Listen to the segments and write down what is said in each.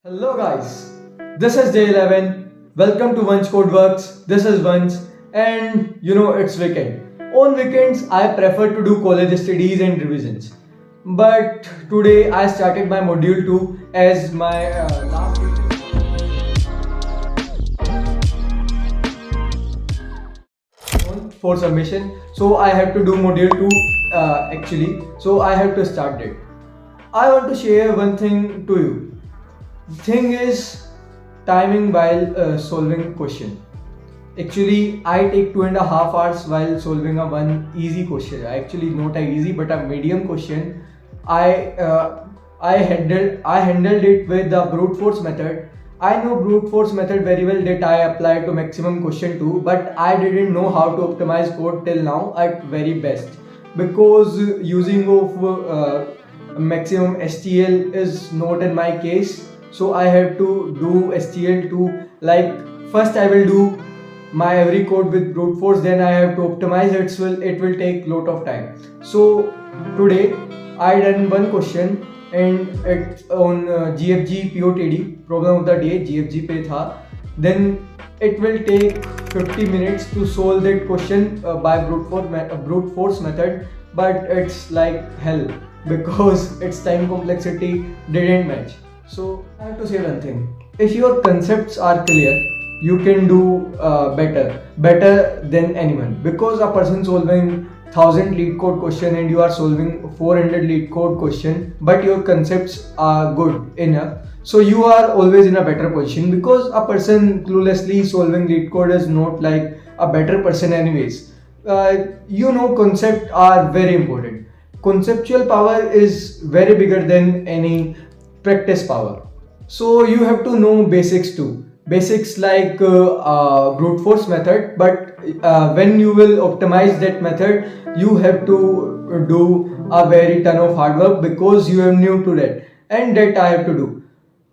Hello guys, this is day 11. Welcome to Vansh Codeworks. This is Vansh, and it's weekend. On weekends I prefer to do college studies and revisions. But today I started my module 2 as my last month for submission. So I have to do module 2 actually. So I have to start it. I want to share one thing to you. Thing is timing while solving question. Actually, I take 2.5 hours while solving a one easy question. Actually, not a easy but a medium question. I uh, I handled it with the brute force method. I know brute force method very well that I applied to maximum question too, but I didn't know how to optimize code till now at very best because using of maximum STL is not in my case. So I have to do STL too. Like first I will do my every code with brute force, then I have to optimize it will take lot of time. So today I done one question and it's on GFG POTD problem of the day GFG पे था. Then it will take 50 minutes to solve that question by brute force method, but it's like hell because its time complexity didn't match. So I have to say one thing: if your concepts are clear, you can do better than anyone, because a person solving 1000 lead code question and you are solving 400 lead code question, but your concepts are good enough, so you are always in a better position, because a person cluelessly solving lead code is not like a better person anyways. Concept are very important. Conceptual power is very bigger than any practice power. So you have to know basics too. Basics like brute force method, but when you will optimize that method, you have to do a very ton of hard work because you are new to that, and that I have to do.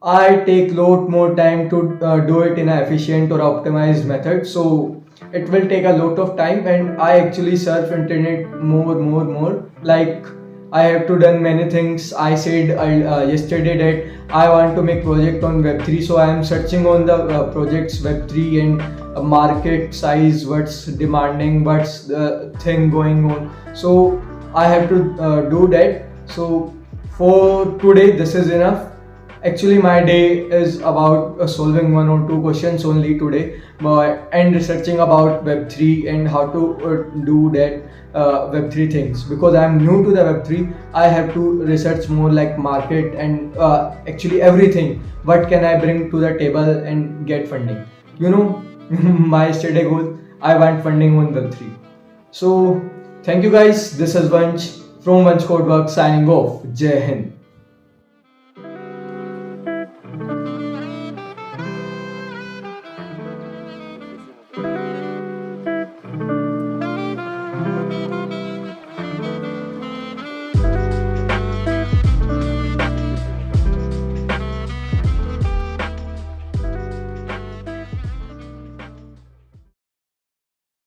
I take lot more time to do it in an efficient or optimized method. So it will take a lot of time, and I actually surf internet more. Like I have to done many things. I said yesterday that I want to make project on Web3, so I am searching on the projects Web3 and market size, what's demanding, what's the thing going on. So I have to do that. So for today, this is enough. Actually, my day is about solving one or two questions only today, but and researching about Web3 and how to do that Web3 things. Because I am new to the Web3, I have to research more like market and actually everything. What can I bring to the table and get funding? You know, my study goal. I want funding on Web3. So thank you guys. This is Vansh from Vansh Codework signing off. Jai Hind.